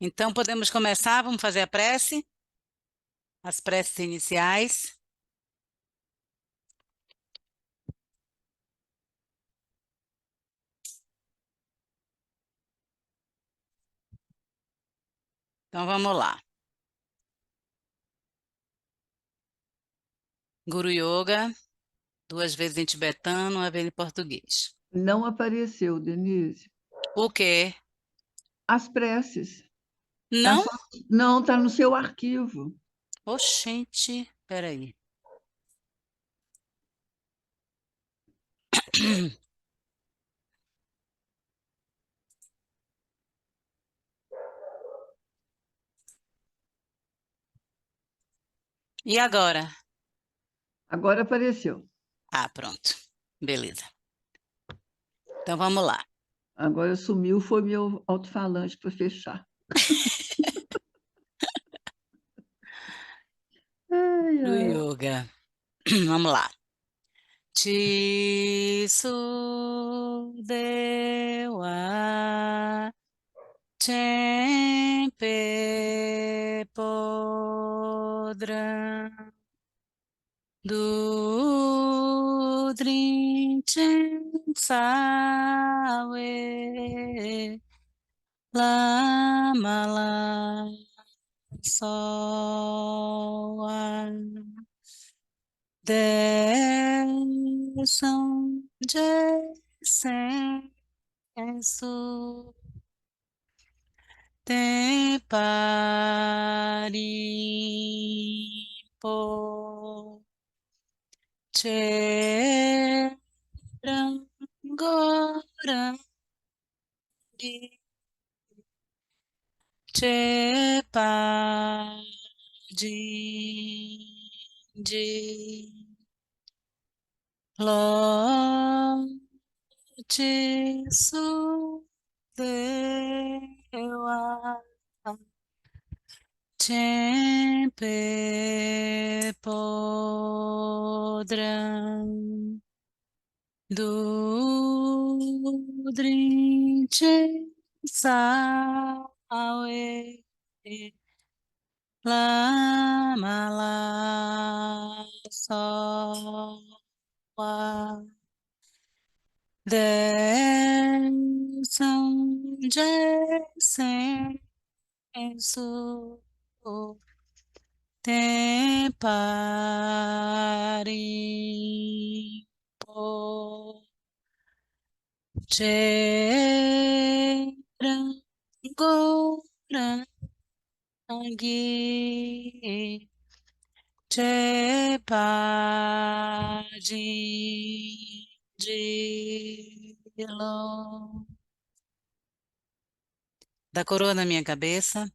Então podemos começar, vamos fazer a prece, as preces iniciais. Então vamos lá. Guru Yoga, duas vezes em tibetano, uma vez em português. Não apareceu, Denise. O quê? As preces. Tá Não? só... Não, está no seu arquivo. Oxente, peraí. E agora? Agora apareceu. Ah, pronto. Beleza. Então vamos lá. Agora sumiu, foi meu alto-falante para fechar. Ai, Guru ai. Yoga. Vamos lá. Chisudewa Cempe podrão Dudrinchen Sawe Lama Soa Desam Jesen Su Te Paripo Che Rangorangi Che Ji Lo Chi Su Dewa Tempe podrão Dudrinche Sawe Lama Soa Desam Jesen Su Te Paripo Cherangorangi Chepajilo. Da coroa na minha cabeça,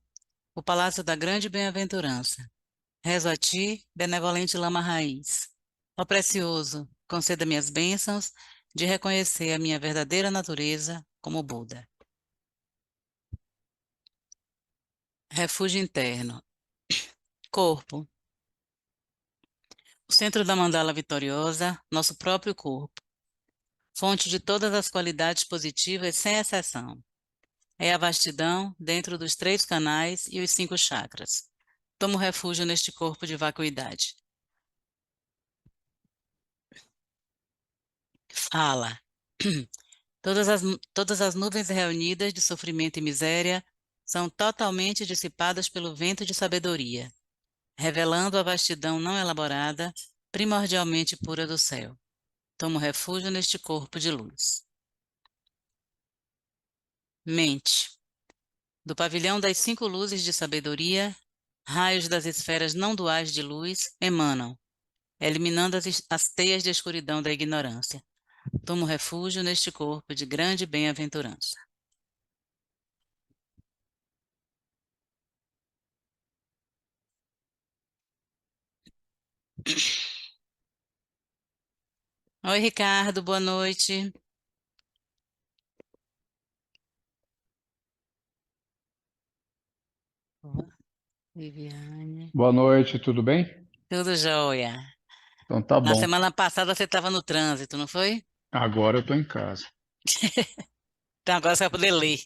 o palácio da grande bem-aventurança. Rezo a ti, benevolente lama raiz. Ó precioso, conceda-me as bênçãos de reconhecer a minha verdadeira natureza como Buda. Refúgio interno. Corpo. O centro da mandala vitoriosa, nosso próprio corpo. Fonte de todas as qualidades positivas, sem exceção. É a vastidão dentro dos 3 canais e os 5 chakras. Tomo refúgio neste corpo de vacuidade. Fala. Todas as nuvens reunidas de sofrimento e miséria são totalmente dissipadas pelo vento de sabedoria, revelando a vastidão não elaborada, primordialmente pura do céu. Tomo refúgio neste corpo de luz. Mente. Do pavilhão das 5 luzes de sabedoria, raios das esferas não duais de luz emanam, eliminando as teias de escuridão da ignorância. Tomo refúgio neste corpo de grande bem-aventurança. Oi, Ricardo, boa noite. Ó, Viviane. Boa noite, tudo bem? Tudo jóia. Então tá Na bom. semana passada você estava no trânsito, não foi? Agora eu tô em casa. Então agora você vai poder ler.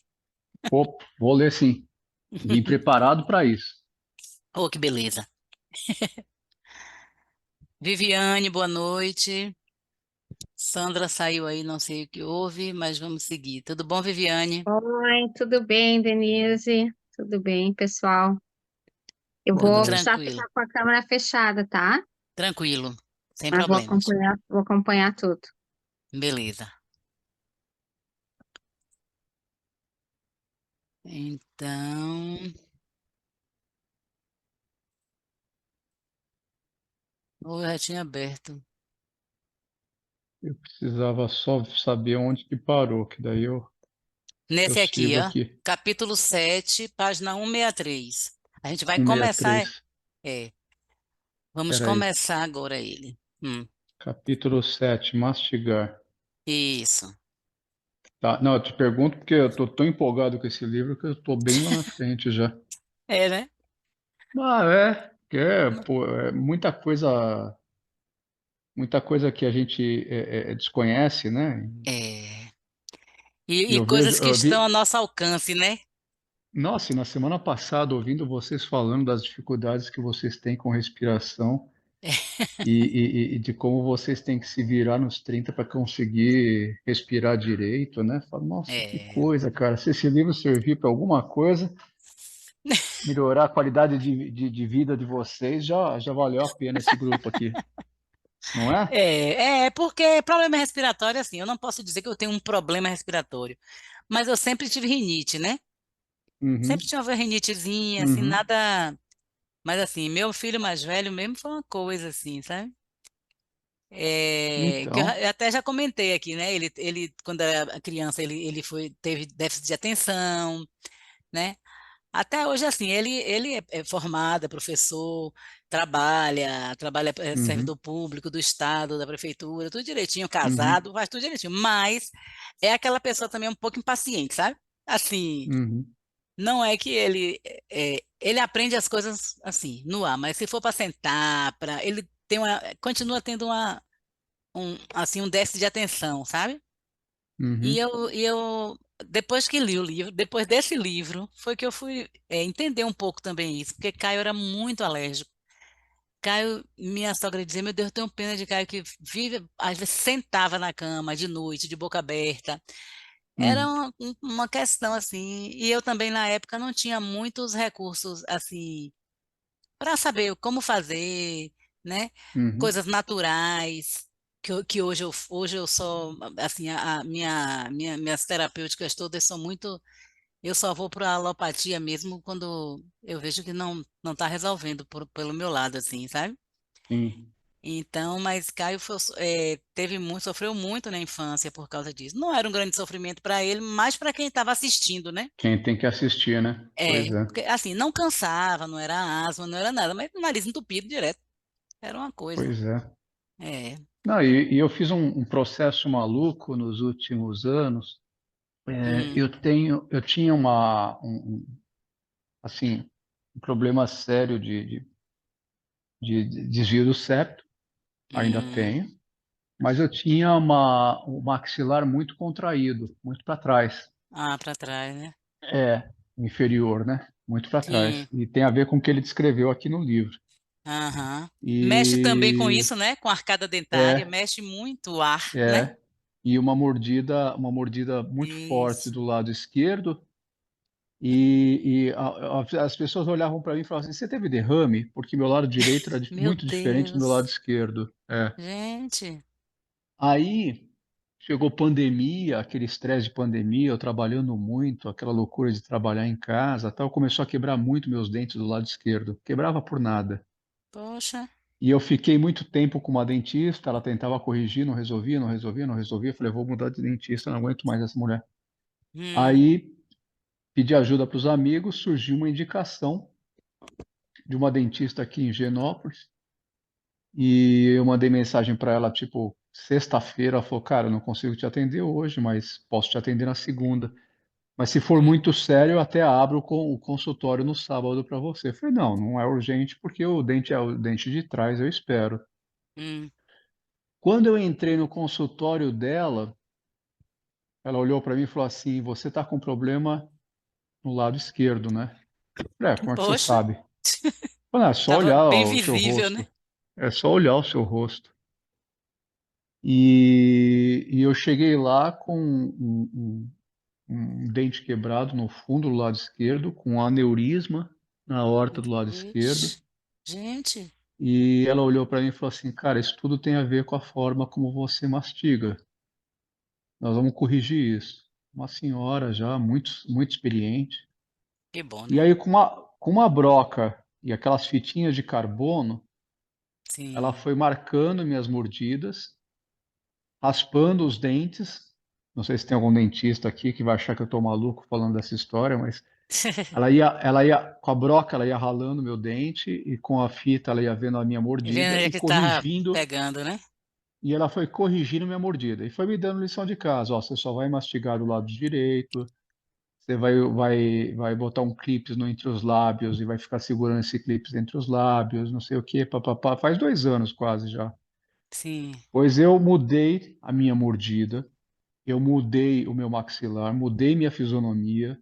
Vou ler sim. Vim preparado para isso. Oh, que beleza. Viviane, boa noite. Sandra saiu aí, não sei o que houve, mas vamos seguir. Tudo bom, Viviane? Oi, tudo bem, Denise? Tudo bem, pessoal? Eu Boa Tudo vou noite. precisar tranquilo. ficar com a câmera fechada, tá? Tranquilo, sem Mas problemas. vou acompanhar tudo. Beleza. Então, eu já tinha aberto. Eu precisava só saber onde que parou, que daí eu Nesse aqui, sigo ó, aqui. capítulo 7, página 163. A gente vai começar, 163. é, vamos Espera aí. começar agora ele. Capítulo 7, mastigar. Isso. Tá, não, eu te pergunto porque eu tô tão empolgado com esse livro que eu tô bem lá na frente já. É, né? Ah, pô, é muita coisa que a gente desconhece, né? É. E E eu vejo, coisas que estão ao nosso alcance, né? nossa, e na semana passada, ouvindo vocês falando das dificuldades que vocês têm com respiração e de como vocês têm que se virar nos 30 para conseguir respirar direito, né? Falo, nossa, que É. coisa, cara. Se esse livro servir para alguma coisa, melhorar a qualidade de vida de vocês, já valeu a pena esse grupo aqui, não é? Porque problema respiratório, assim, eu não posso dizer que eu tenho um problema respiratório, mas eu sempre tive rinite, né? Sempre Uhum, tinha uma rinitezinha, assim, uhum. nada. Mas, assim, meu filho mais velho mesmo foi uma coisa, assim, sabe? Que Então, eu até já comentei aqui, né? Ele quando era criança, teve déficit de atenção, né? Até hoje, assim, ele é formado, é professor, trabalha, é uhum, servidor público do estado, da prefeitura, tudo direitinho, uhum, casado, faz tudo direitinho. Mas é aquela pessoa também um pouco impaciente, sabe? Assim, uhum, não é que ele aprende as coisas assim, no ar, mas se for para sentar, ele continua tendo assim, um déficit de atenção, sabe? E uhum, depois que li o livro, depois desse livro, foi que eu fui entender um pouco também isso, porque Caio era muito alérgico. Caio, minha sogra dizia, meu Deus, eu tenho pena de Caio que vive, às vezes sentava na cama de noite, de boca aberta. Era uhum, uma questão assim, e eu também na época não tinha muitos recursos assim para saber como fazer, né? uhum. Coisas naturais, que hoje eu sou, assim, minhas terapêuticas todas são muito, eu só vou para a alopatia mesmo quando eu vejo que não está resolvendo pelo meu lado, assim, sabe? Sim. Então, mas Caio sofreu muito na infância por causa disso. Não era um grande sofrimento para ele, mas para quem estava assistindo, né? Quem tem que assistir, né? Pois é, Porque assim, não cansava, não era asma, não era nada, mas o nariz entupido direto. Era uma coisa. pois é. É. Não, e eu fiz um processo maluco nos últimos anos. Hum, Eu tinha assim, um problema sério de desvio do septo, ainda hum. tenho, mas eu tinha um maxilar muito contraído, muito para trás, Ah, para trás, né? inferior, né? Muito para trás. Sim. E tem a ver com o que ele descreveu aqui no livro. Aham. Mexe também com E isso, né? Com a arcada dentária, é, mexe muito o ar, né? é, e uma mordida muito forte Isso. do lado esquerdo. As pessoas olhavam para mim e falavam assim: Você teve derrame? Porque meu lado direito era Meu muito diferente do meu lado Deus. esquerdo. Gente. Aí chegou pandemia, aquele estresse de pandemia, eu trabalhando muito, aquela loucura de trabalhar em casa, tal, começou a quebrar muito meus dentes do lado esquerdo. Quebrava por nada. Poxa. E eu fiquei muito tempo com uma dentista, ela tentava corrigir, não resolvia, não resolvia, não resolvia. Eu falei: Vou mudar de dentista, não aguento mais essa mulher. Hum, Aí pedi ajuda para os amigos, surgiu uma indicação de uma dentista aqui em Genópolis e eu mandei mensagem para ela, tipo, sexta-feira. Ela falou: Cara, eu não consigo te atender hoje, mas posso te atender na segunda. Mas se for hum, muito sério, eu até abro com o consultório no sábado para você. Eu falei: Não, não é urgente porque o dente é o dente de trás, eu espero. hum. Quando eu entrei no consultório dela, ela olhou para mim e falou assim: Você está com problema no lado esquerdo, né? Como é que você Poxa, sabe? Falei, é só tava olhar bem o seu visível, né? rosto. É só olhar o seu rosto. E eu cheguei lá com um dente quebrado no fundo do lado esquerdo, com um aneurisma na horta do lado esquerdo. Vixe, gente, E ela olhou para mim e falou assim: Cara, isso tudo tem a ver com a forma como você mastiga. Nós vamos corrigir isso. Uma senhora já muito experiente. que bom, E né? aí, com uma broca e aquelas fitinhas de carbono, ela Sim. foi marcando minhas mordidas, raspando os dentes. Não sei se tem algum dentista aqui que vai achar que eu estou maluco falando dessa história, mas ela ia, com a broca, ela ia ralando meu dente e com a fita ela ia vendo a minha E vendo mordida onde é e que tava corrigindo. pegando, né? E ela foi corrigindo minha mordida e foi me dando lição de casa. Ó, você só vai mastigar do lado direito. Você vai botar um clipe entre os lábios e vai ficar segurando esse clipe entre os lábios, não sei o quê, papapá. Faz 2 anos quase já. Sim. Pois eu mudei a minha mordida, eu mudei o meu maxilar, mudei minha fisionomia,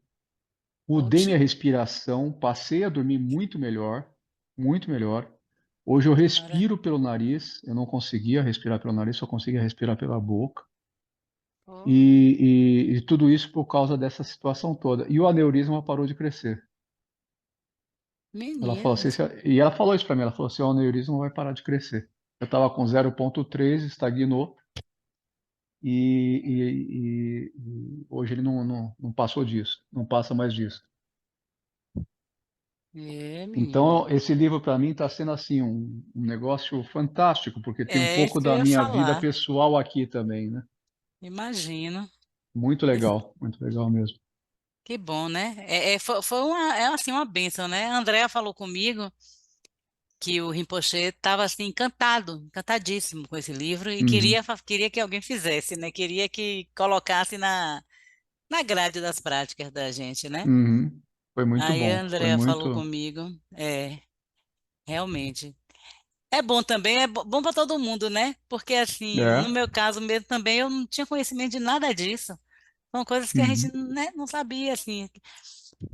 mudei Poxa, minha respiração, passei a dormir muito melhor, muito melhor. Hoje eu que maravilha. respiro pelo nariz, eu não conseguia respirar pelo nariz, só conseguia respirar pela boca. E tudo isso por causa dessa situação toda. E o aneurisma parou de crescer. Ela falou assim, Meninos. e ela falou isso para mim, ela falou assim, o aneurisma vai parar de crescer. Eu estava com 0,3, estagnou, e hoje ele não passou disso, não passa mais disso. É, menino. Então, esse livro para mim está sendo assim um negócio fantástico, porque tem um É isso pouco que eu da ia minha vida falar. pessoal aqui também, né? Imagino. Muito legal mesmo. Que bom, né? Foi uma, assim, uma bênção, né? A Andrea falou comigo que o Rinpoche estava assim encantado, encantadíssimo com esse livro e Uhum, queria que alguém fizesse, né? Queria que colocasse na grade das práticas da gente, né? uhum. Foi muito Aí a bom, foi Andrea falou muito, comigo, realmente. É bom também, é bom para todo mundo, né? Porque assim, no é, meu caso mesmo também eu não tinha conhecimento de nada disso. São coisas que a gente, uhum, né, não sabia, assim.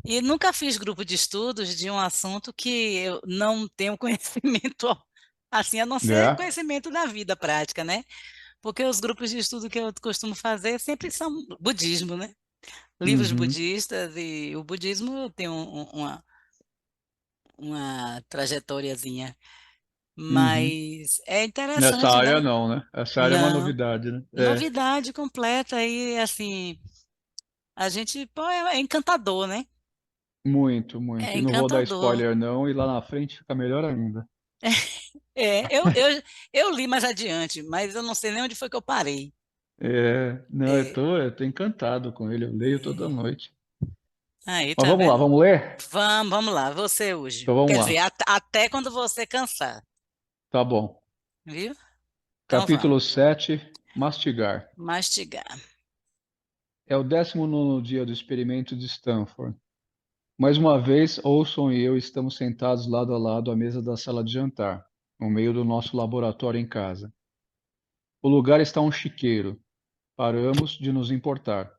E nunca fiz grupo de estudos de um assunto que eu não tenho conhecimento, assim, a não ser é, conhecimento da vida prática, né? Porque os grupos de estudo que eu costumo fazer sempre são budismo, né? Livros uhum, budistas e o budismo tem uma trajetóriazinha. uhum. Mas é Nessa interessante, área né? não, né? Essa área é uma Não, novidade, né? É, novidade completa e assim, a gente, pô, é encantador, né? muito, muito. É E não vou dar encantador. spoiler não, e lá na frente fica melhor ainda. Eu li mais adiante, mas eu não sei nem onde foi que eu parei. Não, eu É, tô, eu tô encantado com ele, eu leio toda é. noite. Aí, Mas tá vamos lá, vendo? vamos ler? Vamos lá, você hoje. Então vamos Quer dizer, lá. até quando você cansar, Tá bom. viu? Então vamos. Capítulo 7, mastigar. Mastigar. É o 19º dia do experimento de Stanford. Mais uma vez, Olson e eu estamos sentados lado a lado à mesa da sala de jantar, no meio do nosso laboratório em casa. O lugar está um chiqueiro. Paramos de nos importar.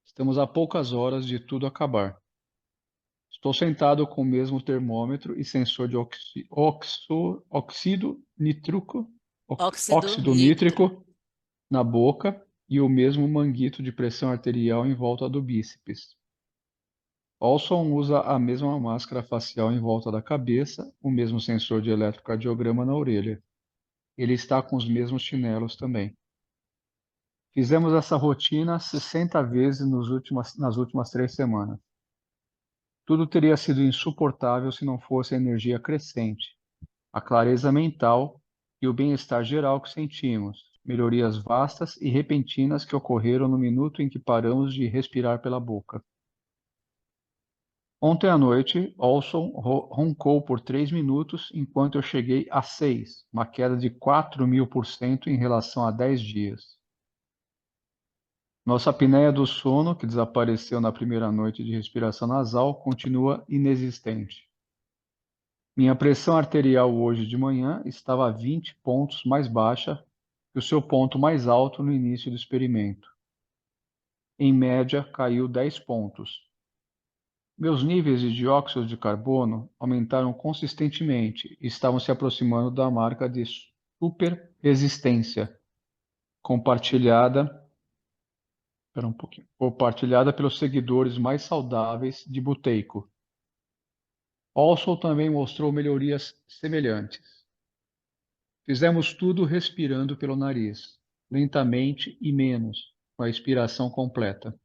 Estamos a poucas horas de tudo acabar. Estou sentado com o mesmo termômetro e sensor de Óxido óxido nítrico. nítrico na boca e o mesmo manguito de pressão arterial em volta do bíceps. Olson usa a mesma máscara facial em volta da cabeça, o mesmo sensor de eletrocardiograma na orelha. Ele está com os mesmos chinelos também. Fizemos essa rotina 60 vezes nas últimas 3 semanas. Tudo teria sido insuportável se não fosse a energia crescente, a clareza mental e o bem-estar geral que sentimos, melhorias vastas e repentinas que ocorreram no minuto em que paramos de respirar pela boca. Ontem à noite, Olson roncou por 3 minutos enquanto eu cheguei a 6, uma queda de 4.000% em relação a 10 dias. Nossa apneia do sono, que desapareceu na primeira noite de respiração nasal, continua inexistente. Minha pressão arterial hoje de manhã estava 20 pontos mais baixa que o seu ponto mais alto no início do experimento. Em média, caiu 10 pontos. Meus níveis de dióxido de carbono aumentaram consistentemente e estavam se aproximando da marca de superresistência compartilhada, espera um pouquinho, compartilhada pelos seguidores mais saudáveis de Buteyko. Olson também mostrou melhorias semelhantes. Fizemos tudo respirando pelo nariz, lentamente e menos, com a expiração completa.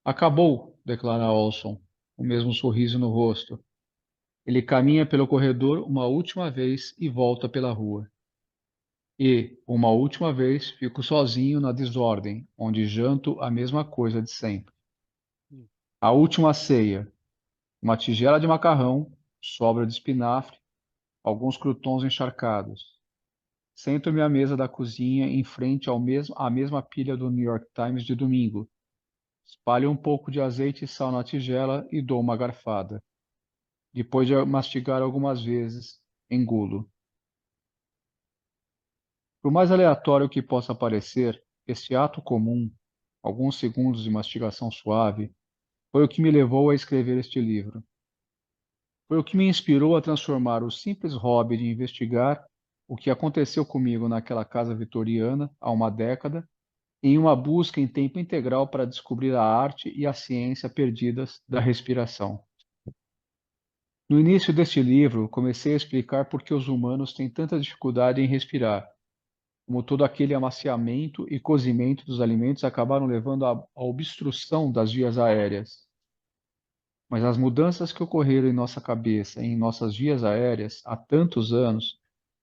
Acabou, declara Olson, o mesmo sorriso no rosto. Ele caminha pelo corredor uma última vez e volta pela rua. E, uma última vez, fico sozinho na desordem, onde janto a mesma coisa de sempre. A última ceia: uma tigela de macarrão, sobra de espinafre, alguns croutons encharcados. Sento-me à mesa da cozinha em frente à mesma pilha do New York Times de domingo. Espalho um pouco de azeite e sal na tigela e dou uma garfada. Depois de mastigar algumas vezes, engulo. Por mais aleatório que possa parecer, este ato comum, alguns segundos de mastigação suave, foi o que me levou a escrever este livro. Foi o que me inspirou a transformar o simples hobby de investigar o que aconteceu comigo naquela casa vitoriana há uma década em uma busca em tempo integral para descobrir a arte e a ciência perdidas da respiração. No início deste livro, comecei a explicar por que os humanos têm tanta dificuldade em respirar, como todo aquele amaciamento e cozimento dos alimentos acabaram levando à obstrução das vias aéreas. Mas as mudanças que ocorreram em nossa cabeça e em nossas vias aéreas há tantos anos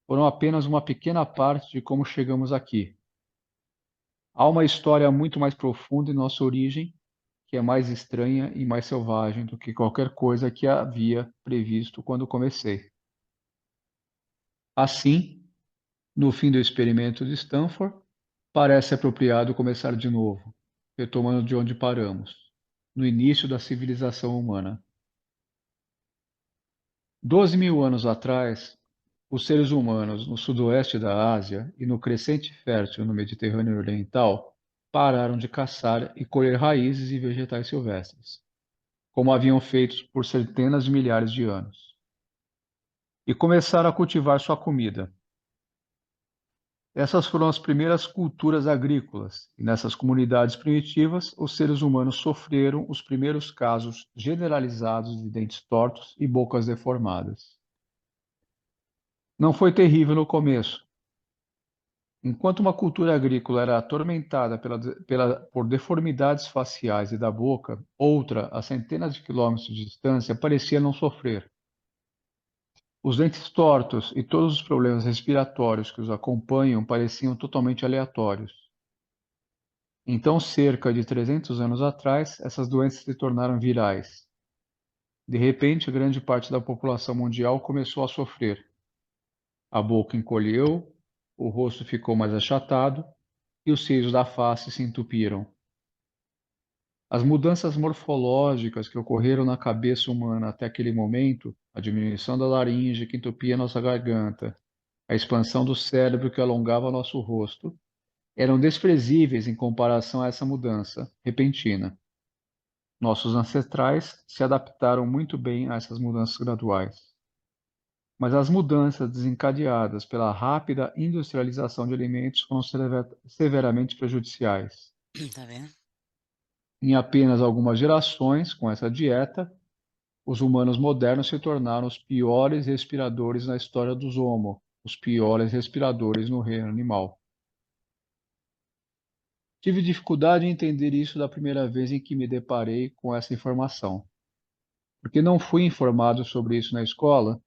foram apenas uma pequena parte de como chegamos aqui. Há uma história muito mais profunda em nossa origem, que é mais estranha e mais selvagem do que qualquer coisa que havia previsto quando comecei. Assim, no fim do experimento de Stanford, parece apropriado começar de novo, retomando de onde paramos, no início da civilização humana. 12.000 anos atrás, os seres humanos no sudoeste da Ásia e no crescente fértil no Mediterrâneo Oriental pararam de caçar e colher raízes e vegetais silvestres, como haviam feito por centenas de milhares de anos, e começaram a cultivar sua comida. Essas foram as primeiras culturas agrícolas, e nessas comunidades primitivas, os seres humanos sofreram os primeiros casos generalizados de dentes tortos e bocas deformadas. Não foi terrível no começo. Enquanto uma cultura agrícola era atormentada por deformidades faciais e da boca, outra, a centenas de quilômetros de distância, parecia não sofrer. Os dentes tortos e todos os problemas respiratórios que os acompanham pareciam totalmente aleatórios. Então, cerca de 300 anos atrás, essas doenças se tornaram virais. De repente, grande parte da população mundial começou a sofrer. A boca encolheu, o rosto ficou mais achatado e os seios da face se entupiram. As mudanças morfológicas que ocorreram na cabeça humana até aquele momento, a diminuição da laringe que entupia nossa garganta, a expansão do cérebro que alongava nosso rosto, eram desprezíveis em comparação a essa mudança repentina. Nossos ancestrais se adaptaram muito bem a essas mudanças graduais. Mas as mudanças desencadeadas pela rápida industrialização de alimentos foram severamente prejudiciais. Tá vendo? Em apenas algumas gerações, com essa dieta, os humanos modernos se tornaram os piores respiradores na história dos Homo, os piores respiradores no reino animal. Tive dificuldade em entender isso da primeira vez em que me deparei com essa informação. Porque não fui informado sobre isso na escola?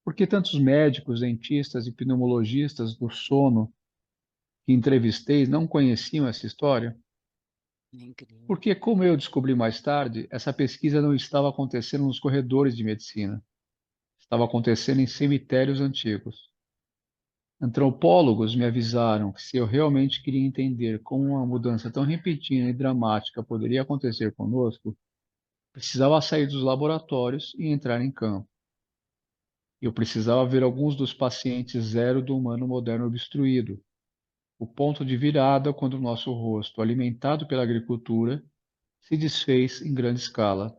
Porque tantos médicos, dentistas e pneumologistas do sono que entrevistei não conheciam essa história? Incrível. Porque, como eu descobri mais tarde, essa pesquisa não estava acontecendo nos corredores de medicina. Estava acontecendo em cemitérios antigos. Antropólogos me avisaram que se eu realmente queria entender como uma mudança tão repentina e dramática poderia acontecer conosco, precisava sair dos laboratórios e entrar em campo. Eu precisava ver alguns dos pacientes zero do humano moderno obstruído, o ponto de virada quando o nosso rosto, alimentado pela agricultura, se desfez em grande escala,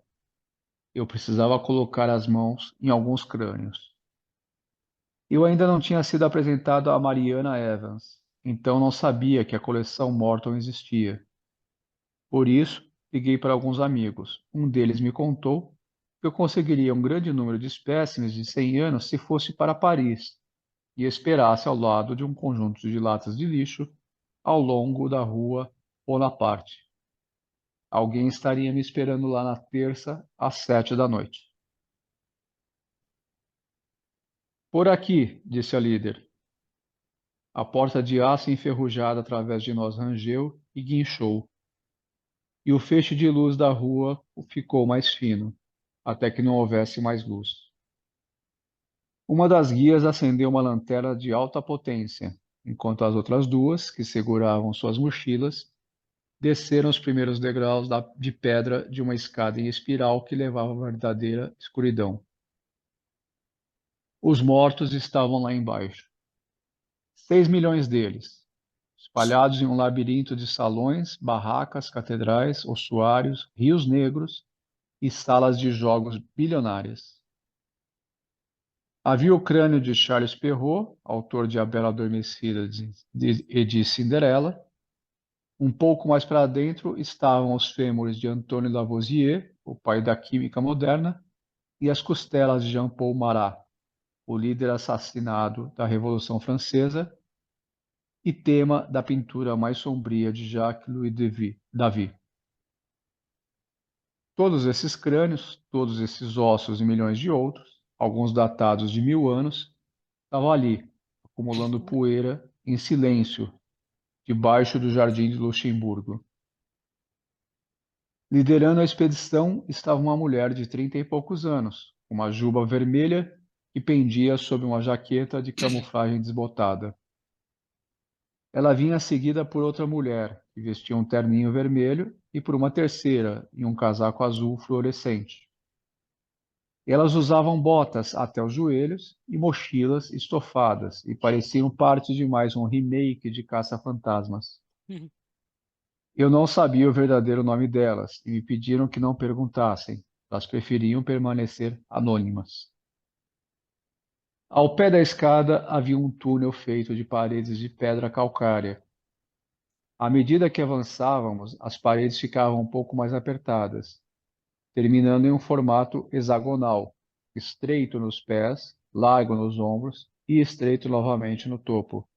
eu precisava colocar as mãos em alguns crânios. Eu ainda não tinha sido apresentado a Mariana Evans, então não sabia que a coleção Morton existia. Por isso, liguei para alguns amigos. Um deles me contou que eu conseguiria um grande número de espécimes de 100 anos se fosse para Paris e esperasse ao lado de um conjunto de latas de lixo ao longo da rua Bonaparte. Alguém estaria me esperando lá na terça, às 7 da noite. Por aqui, disse a líder. A porta de aço enferrujada através de nós rangeu e guinchou, e o feixe de luz da rua ficou mais fino, até que não houvesse mais luz. Uma das guias acendeu uma lanterna de alta potência, enquanto as outras duas, que seguravam suas mochilas, desceram os primeiros degraus de pedra de uma escada em espiral que levava à verdadeira escuridão. Os mortos estavam lá embaixo. 6 milhões deles, espalhados em um labirinto de salões, barracas, catedrais, ossuários, rios negros e salas de jogos bilionárias. Havia o crânio de Charles Perrault, autor de A Bela Adormecida e de Cinderela. Um pouco mais para dentro estavam os fêmures de Antoine Lavoisier, o pai da química moderna, e as costelas de Jean-Paul Marat, o líder assassinado da Revolução Francesa e tema da pintura mais sombria de Jacques-Louis David. Todos esses crânios, todos esses ossos e milhões de outros, alguns datados de 1000 anos, estavam ali, acumulando poeira em silêncio, debaixo do Jardim de Luxemburgo. Liderando a expedição estava uma mulher de 30 e poucos anos, com uma juba vermelha que pendia sob uma jaqueta de camuflagem desbotada. Ela vinha seguida por outra mulher, que vestia um terninho vermelho, e por uma terceira, em um casaco azul fluorescente. Elas usavam botas até os joelhos e mochilas estofadas, e pareciam parte de mais um remake de Caça-Fantasmas. Eu não sabia o verdadeiro nome delas, e me pediram que não perguntassem. Elas preferiam permanecer anônimas. Ao pé da escada havia um túnel feito de paredes de pedra calcária. À medida que avançávamos, as paredes ficavam um pouco mais apertadas, terminando em um formato hexagonal, estreito nos pés, largo nos ombros e estreito novamente no topo.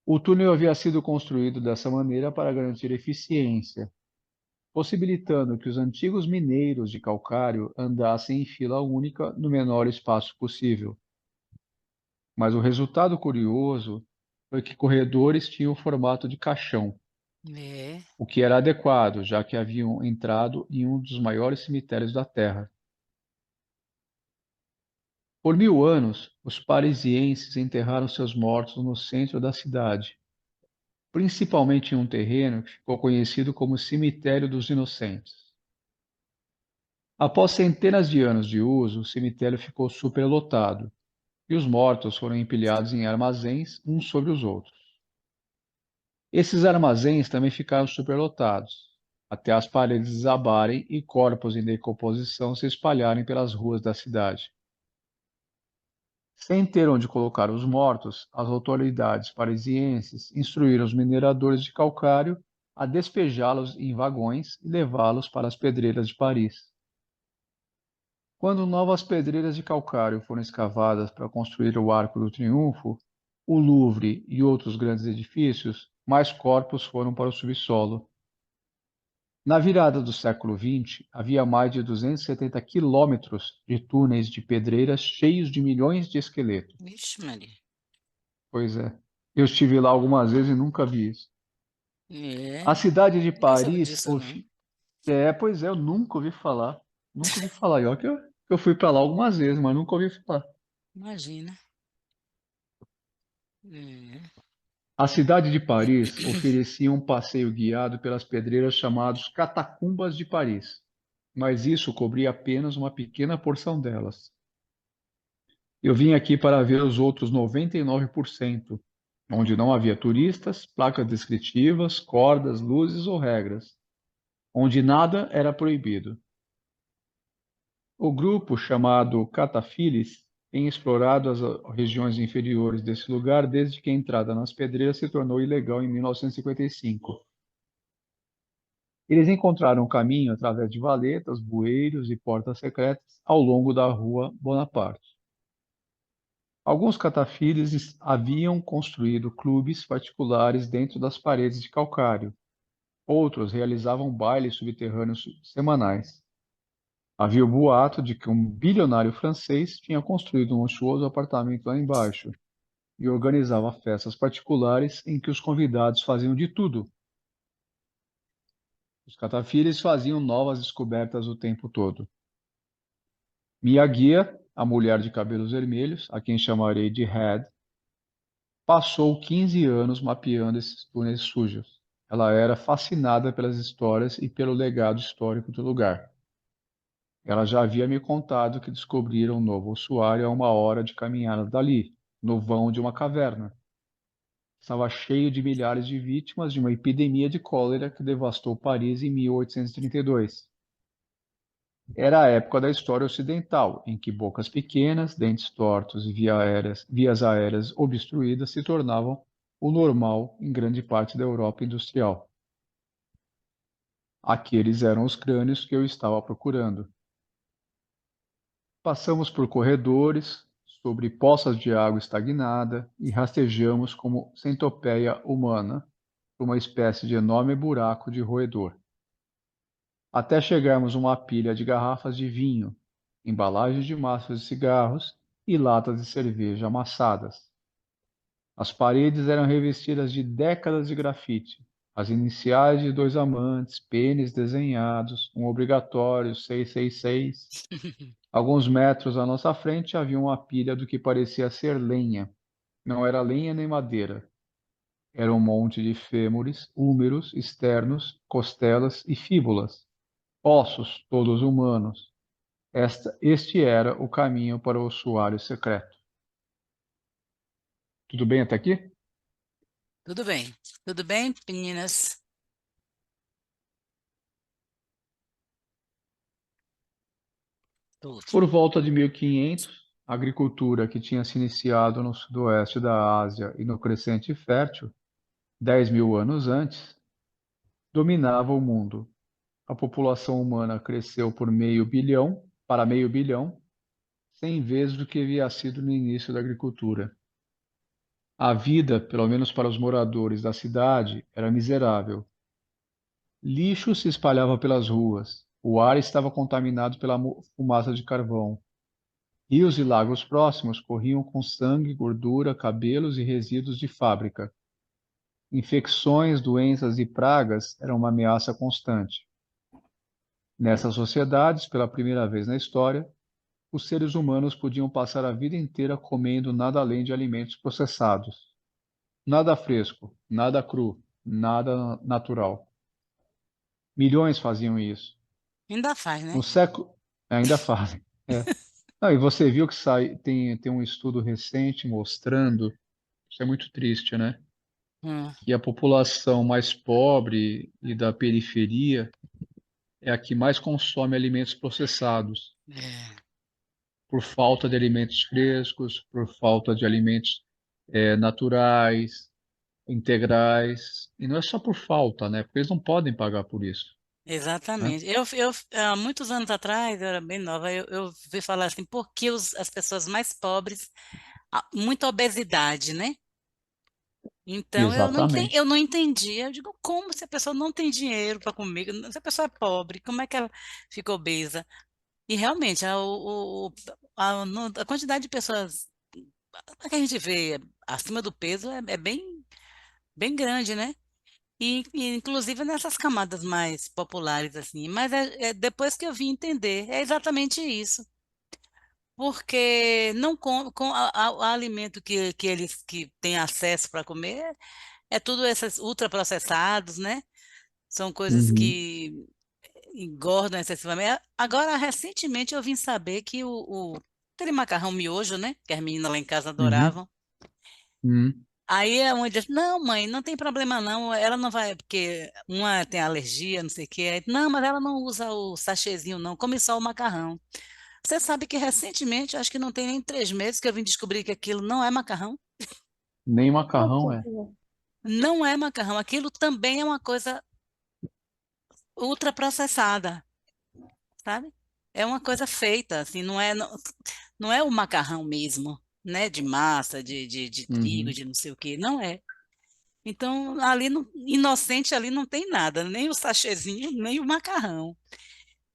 O túnel havia sido construído dessa maneira para garantir eficiência, possibilitando que os antigos mineiros de calcário andassem em fila única no menor espaço possível. Mas o resultado curioso foi que corredores tinham o formato de caixão, É. o que era adequado, já que haviam entrado em um dos maiores cemitérios da Terra. Por 1000 anos, os parisienses enterraram seus mortos no centro da cidade, principalmente em um terreno que ficou conhecido como Cemitério dos Inocentes. Após centenas de anos de uso, o cemitério ficou superlotado e os mortos foram empilhados em armazéns uns sobre os outros. Esses armazéns também ficaram superlotados, até as paredes desabarem e corpos em decomposição se espalharem pelas ruas da cidade. Sem ter onde colocar os mortos, as autoridades parisienses instruíram os mineradores de calcário a despejá-los em vagões e levá-los para as pedreiras de Paris. Quando novas pedreiras de calcário foram escavadas para construir o Arco do Triunfo, o Louvre e outros grandes edifícios, mais corpos foram para o subsolo. Na virada do século XX, havia mais de 270 quilômetros de túneis de pedreiras cheios de milhões de esqueletos. Vixe, Maria. Pois é. Eu estive lá algumas vezes e nunca vi isso. É. A cidade de Ninguém sabe Paris, disso, não. pois é, eu nunca ouvi falar. Nunca ouvi falar. E olha que eu fui para lá algumas vezes, mas nunca ouvi falar. Imagina. É. A cidade de Paris oferecia um passeio guiado pelas pedreiras chamados Catacumbas de Paris, mas isso cobria apenas uma pequena porção delas. Eu vim aqui para ver os outros 99%, onde não havia turistas, placas descritivas, cordas, luzes ou regras, onde nada era proibido. O grupo, chamado Catafilis, tem explorado as regiões inferiores desse lugar desde que a entrada nas pedreiras se tornou ilegal em 1955. Eles encontraram um caminho através de valetas, bueiros e portas secretas ao longo da Rua Bonaparte. Alguns catafiles haviam construído clubes particulares dentro das paredes de calcário. Outros realizavam bailes subterrâneos semanais. Havia o boato de que um bilionário francês tinha construído um luxuoso apartamento lá embaixo e organizava festas particulares em que os convidados faziam de tudo. Os catafiles faziam novas descobertas o tempo todo. Minha guia, a mulher de cabelos vermelhos, a quem chamarei de Red, passou 15 anos mapeando esses túneis sujos. Ela era fascinada pelas histórias e pelo legado histórico do lugar. Ela já havia me contado que descobriram um novo ossuário a 1 hora de caminhada dali, no vão de uma caverna. Estava cheio de milhares de vítimas de uma epidemia de cólera que devastou Paris em 1832. Era a época da história ocidental, em que bocas pequenas, dentes tortos e vias aéreas obstruídas se tornavam o normal em grande parte da Europa industrial. Aqueles eram os crânios que eu estava procurando. Passamos por corredores, sobre poças de água estagnada e rastejamos como centopeia humana por uma espécie de enorme buraco de roedor, até chegarmos a uma pilha de garrafas de vinho, embalagens de maços de cigarros e latas de cerveja amassadas. As paredes eram revestidas de décadas de grafite, as iniciais de 2 amantes, pênis desenhados, um obrigatório 666. Alguns metros à nossa frente havia uma pilha do que parecia ser lenha. Não era lenha nem madeira. Era um monte de fêmures, húmeros, externos, costelas e fíbulas. Ossos, todos humanos. Este era o caminho para o ossuário secreto. Tudo bem até aqui? Tudo bem. Tudo bem, meninas? Tudo. Por volta de 1500, a agricultura que tinha se iniciado no sudoeste da Ásia e no Crescente Fértil, 10 mil anos antes, dominava o mundo. A população humana cresceu por meio bilhão, 100 vezes o que havia sido no início da agricultura. A vida, pelo menos para os moradores da cidade, era miserável. Lixo se espalhava pelas ruas. O ar estava contaminado pela fumaça de carvão. Rios e lagos próximos corriam com sangue, gordura, cabelos e resíduos de fábrica. Infecções, doenças e pragas eram uma ameaça constante. Nessas sociedades, pela primeira vez na história, os seres humanos podiam passar a vida inteira comendo nada além de alimentos processados. Nada fresco, nada cru, nada natural. Milhões faziam isso. Ainda faz, No né? século. Ainda fazem. É. Não, e você viu que tem um estudo recente mostrando, isso é muito triste, né? Hum, Que a população mais pobre e da periferia é a que mais consome alimentos processados, é, por falta de alimentos frescos, por falta de alimentos naturais, integrais. E não é só por falta, né? Porque eles não podem pagar por isso, né? exatamente. Há muitos anos atrás, eu era bem nova, eu vi falar assim, por que as pessoas mais pobres, muita obesidade, né? Então, eu Exatamente. não entendia. Eu digo, como se a pessoa não tem dinheiro para comer? Se a pessoa é pobre, como é que ela fica obesa? E realmente, a quantidade de pessoas que a gente vê acima do peso é bem, bem grande, né? E, inclusive nessas camadas mais populares, assim. Mas é depois que eu vim entender, é exatamente isso. Porque não com o alimento que eles que têm acesso para comer é tudo esses ultraprocessados, né? São coisas Uhum, que engordam excessivamente. Agora, recentemente, eu vim saber que aquele macarrão miojo, né? Que as meninas lá em casa uhum, adoravam. uhum, Aí a mãe disse, não, mãe, não tem problema não, ela não vai, porque uma tem alergia, não sei o quê. Aí, não, mas ela não usa o sachêzinho não, come só o macarrão. Você sabe que recentemente, acho que não tem nem 3 meses que eu vim descobrir que aquilo não é macarrão. Nem Ai, que macarrão é. horror. Não é macarrão. Aquilo também é uma coisa ultraprocessada, sabe? É uma coisa feita, assim, não é o macarrão mesmo, né? De massa, de trigo, Uhum. de não sei o quê. Não é. Então, ali, inocente ali não tem nada, nem o sachêzinho, nem o macarrão.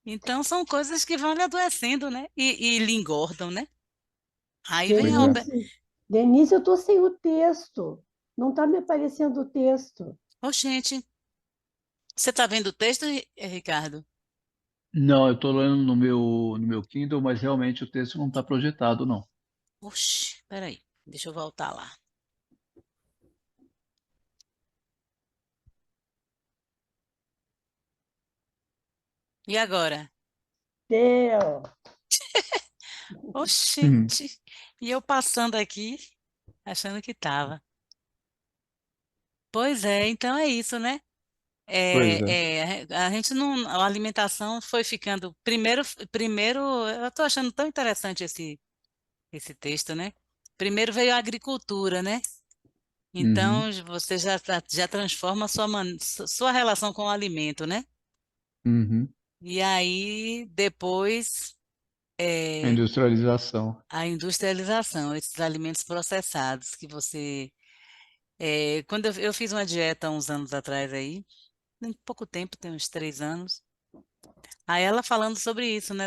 Então, são coisas que vão lhe adoecendo, né? E lhe engordam, né? Aí vem Pois a... é. Denise, eu estou sem o texto. Não está me aparecendo o texto. Ô, gente, você está vendo o texto, Ricardo? Não, eu estou lendo no meu Kindle, mas realmente o texto não está projetado, não. Oxi, peraí, deixa eu voltar lá. E agora? Deu. Uhum. Oxente, e eu passando aqui, achando que tava. Pois é, então é isso, né? Pois é. A gente não, a alimentação foi ficando primeiro, eu tô achando tão interessante esse texto, né? Primeiro veio a agricultura, né? Uhum. Então você já transforma sua relação com o alimento, né? Uhum. E aí depois A é, industrialização. a industrialização, esses alimentos processados que você quando eu fiz uma dieta há uns anos atrás aí, em pouco tempo, tem uns 3 anos. Aí ela falando sobre isso, né?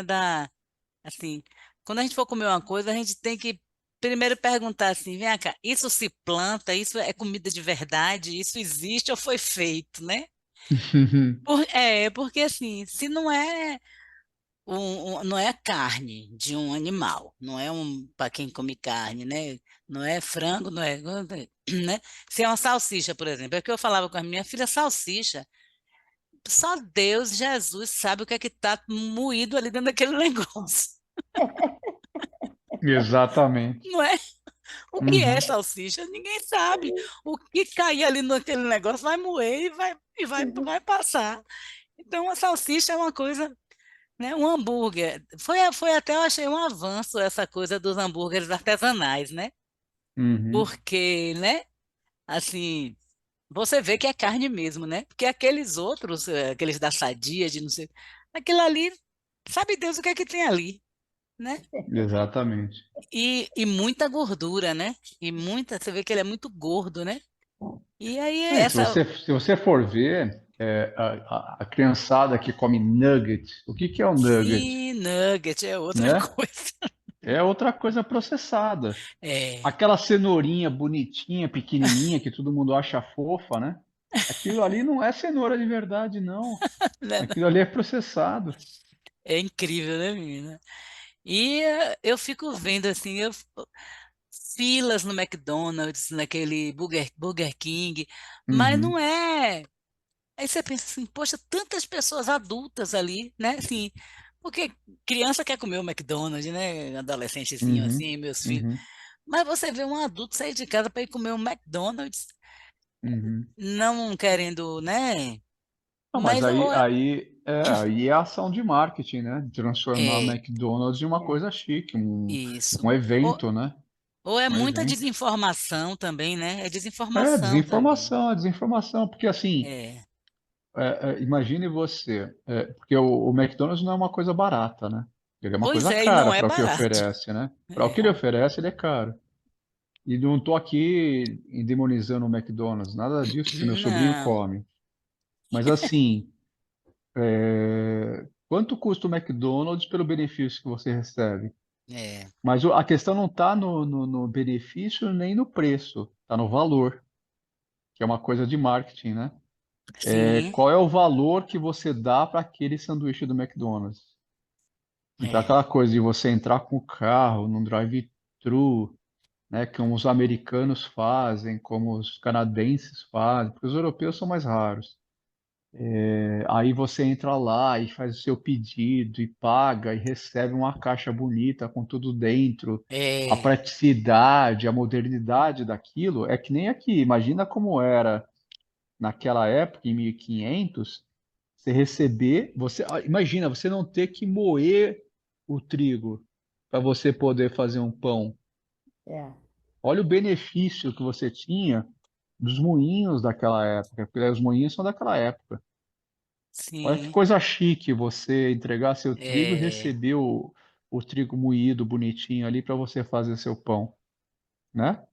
Assim, quando a gente for comer uma coisa, a gente tem que primeiro perguntar assim, vem cá, isso se planta, isso é comida de verdade, isso existe ou foi feito, né? Porque assim, se não é não é carne de um animal, não é para quem come carne, né? Não é frango, não é, né? Se é uma salsicha, por exemplo, é o que eu falava com a minha filha, salsicha, só Deus, Jesus sabe o que é que tá moído ali dentro daquele negócio, Exatamente. não é? O que é Uhum. salsicha? Ninguém sabe. O que cair ali naquele negócio vai moer vai passar. Então, a salsicha é uma coisa, né? Um hambúrguer. Foi até, eu achei um avanço essa coisa dos hambúrgueres artesanais, né? Uhum. Porque, né? Assim, você vê que é carne mesmo, né? Porque aqueles outros, aqueles da Sadia, de não sei, aquilo ali, sabe Deus o que é que tem ali, né? Exatamente. E muita gordura, né? Você vê que ele é muito gordo, né? E aí É, se essa, você for ver, a criançada que come nugget, o que que é um nugget, sim, nugget é outra né? coisa. É outra coisa processada. É, Aquela cenourinha bonitinha, pequenininha, que todo mundo acha fofa, né? Aquilo ali não é cenoura de verdade, não. né? Aquilo ali é processado. É incrível, né, menina? E eu fico vendo assim, filas no McDonald's, naquele Burger King, mas não Uhum, é. Aí você pensa assim, poxa, tantas pessoas adultas ali, né? Assim, porque criança quer comer o McDonald's, né? Adolescentezinho uhum, assim, meus filhos. uhum, Mas você vê um adulto sair de casa para ir comer um McDonald's, uhum. não querendo, né? Não, mas Mas aí é ação de marketing, né? De transformar é McDonald's em uma É. coisa chique, um, isso. um Ou, evento, né? ou é Um muita evento. desinformação também, né? É É, desinformação também. desinformação, é desinformação, porque assim, É. imagine você, porque o McDonald's não é uma coisa barata, né? Ele é uma Pois coisa é, e não cara é para o que barato. oferece, né? Para o que ele É. oferece, ele é caro. E não estou aqui endemonizando o McDonald's, nada disso, porque meu sobrinho Não, come. Mas assim, quanto custa o McDonald's pelo benefício que você recebe? é. Mas a questão não está no benefício nem no preço, está no valor, que é uma coisa de marketing, né? Sim, Qual é o valor que você dá para aquele sanduíche do McDonald's? Então, é. aquela coisa de você entrar com o carro num drive-thru, né, como os americanos fazem, como os canadenses fazem, porque os europeus são mais raros. Aí você entra lá e faz o seu pedido e paga e recebe uma caixa bonita com tudo dentro. A É. praticidade, a modernidade daquilo é que nem aqui. Imagina como era naquela época, em 1500, você receber, imagina, você não ter que moer o trigo para você poder fazer um pão. É. Olha o benefício que você tinha dos moinhos daquela época, porque os moinhos são daquela época. Olha que Sim. coisa chique você entregar seu trigo e É. receber o trigo moído bonitinho ali para você fazer seu pão, né?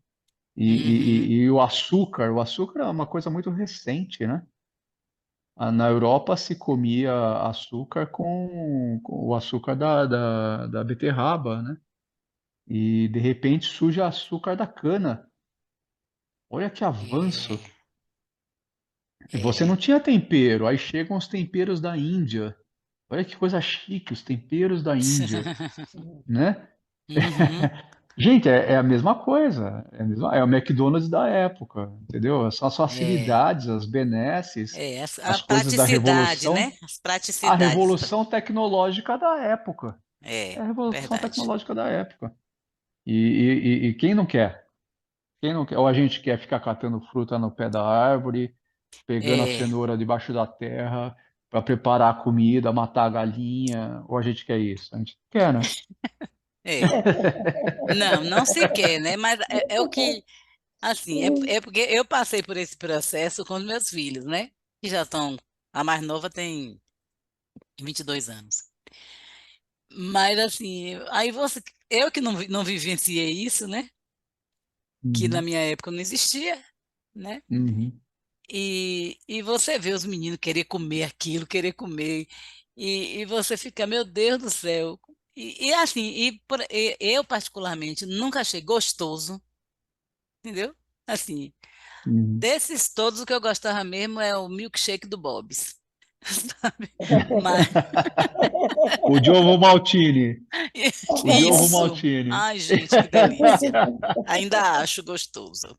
Uhum. E o açúcar é uma coisa muito recente, né? Na Europa se comia açúcar com o açúcar da beterraba, né? E de repente surge açúcar da cana. Olha que avanço. É. E você É. não tinha tempero, aí chegam os temperos da Índia. Olha que coisa chique, os temperos da Índia, né? Uhum. Gente, é a mesma coisa. É o McDonald's da época, entendeu? São as É. facilidades, as benesses, É. A as coisas da praticidade, né? revolução, As a praticidades. revolução tecnológica da época. É É, a revolução verdade. tecnológica da época. E quem não quer? Quem não quer? Ou a gente quer ficar catando fruta no pé da árvore, pegando a É. cenoura debaixo da terra para preparar a comida, matar a galinha, ou a gente quer isso? A gente quer, né? É. Não, não se quer, né? Mas é o que, assim, é porque eu passei por esse processo com os meus filhos, né? Que já estão, a mais nova tem 22 anos. Mas, assim, aí você, eu que não vivenciei isso, né? Que na Uhum, minha época não existia, né? uhum, E você vê os meninos querer comer aquilo, querer comer, e você fica, meu Deus do céu. E assim, eu particularmente nunca achei gostoso, entendeu? Assim, uhum. desses todos, o que eu gostava mesmo é o milkshake do Bob's, sabe? Mas O Diogo Maltini. O Diogo isso, Maltine. ai gente, que delícia. Ainda acho gostoso.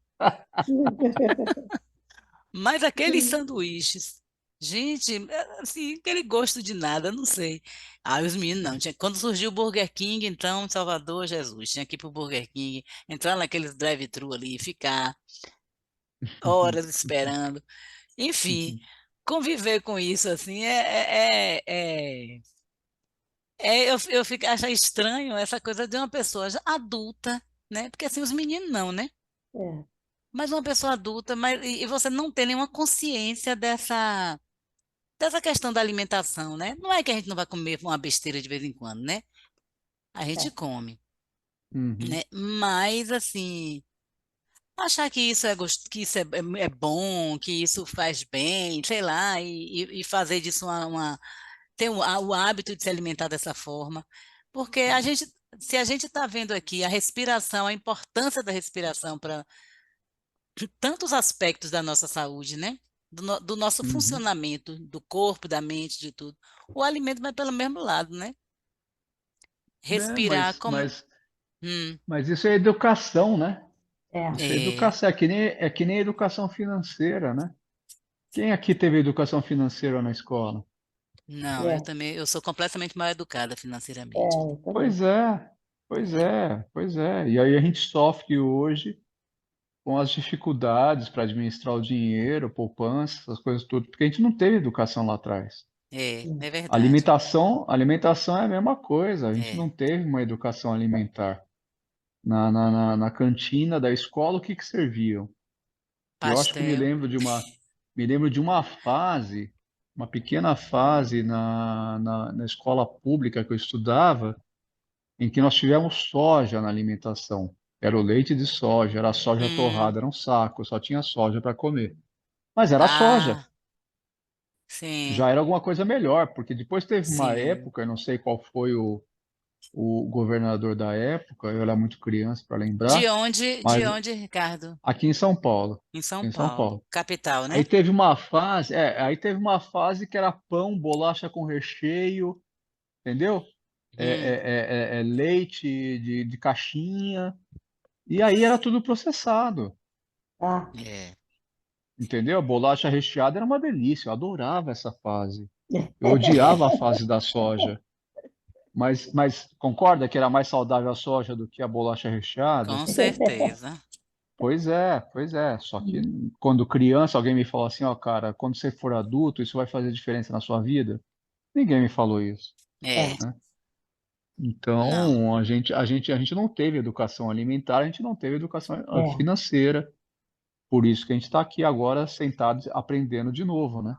Mas aqueles sanduíches, gente, assim, aquele gosto de nada, não sei. Ah, os meninos não. Quando surgiu o Burger King, então, Salvador, Jesus, tinha que ir pro Burger King, entrar naqueles drive-thru ali, ficar horas esperando. Enfim, conviver com isso, assim, eu fico, acho estranho essa coisa de uma pessoa já adulta, né? Porque assim, os meninos não, né? É, Mas uma pessoa adulta, e você não tem nenhuma consciência dessa questão da alimentação, né? Não é que a gente não vai comer uma besteira de vez em quando, né? A gente é, come, Uhum, né? Mas assim, achar que isso que isso é bom, que isso faz bem, sei lá, e fazer disso ter o hábito de se alimentar dessa forma, porque se a gente está vendo aqui a respiração, a importância da respiração para tantos aspectos da nossa saúde, né? Do nosso uhum. funcionamento, do corpo, da mente, de tudo. O alimento vai pelo mesmo lado, né? É, Respirar como. Hum, mas isso é educação, né? é, Isso é é. educação. É que nem educação financeira, né? Quem aqui teve educação financeira na escola? Não, eu é, também, eu sou completamente mal educada financeiramente. eu também. Pois é, pois é, pois é. E aí a gente sofre hoje com as dificuldades para administrar o dinheiro, poupança, essas coisas tudo, porque a gente não teve educação lá atrás. É verdade. Alimentação é a mesma coisa, a gente É. não teve uma educação alimentar. Na cantina da escola, o que que serviam? Eu acho que Pastel. me lembro de uma fase, uma pequena fase na escola pública que eu estudava, em que nós tivemos soja na alimentação. Era o leite de soja, era soja Hum, torrada, era um saco, só tinha soja para comer. Mas era soja, ah, sim, já era alguma coisa melhor, porque depois teve uma sim. época, eu não sei qual foi o governador da época, eu era muito criança para lembrar, De mas onde, Ricardo? aqui em São Paulo, Em São aqui em São Paulo, Paulo. capital, Aí né? teve uma fase, aí teve uma fase que era pão, bolacha com recheio, entendeu? Hum, Leite de caixinha, e aí era tudo processado, Ah, é. entendeu? A bolacha recheada era uma delícia, eu adorava essa fase. Eu odiava a fase da soja, mas concorda que era mais saudável a soja do que a bolacha recheada? Com certeza. Pois é, pois é. Só que quando criança, alguém me falou assim, ó, cara, quando você for adulto, isso vai fazer diferença na sua vida? Ninguém me falou isso, É. é, né? Não. Então, a gente não teve educação alimentar, a gente não teve educação É. financeira. Por isso que a gente está aqui agora sentado aprendendo de novo, né?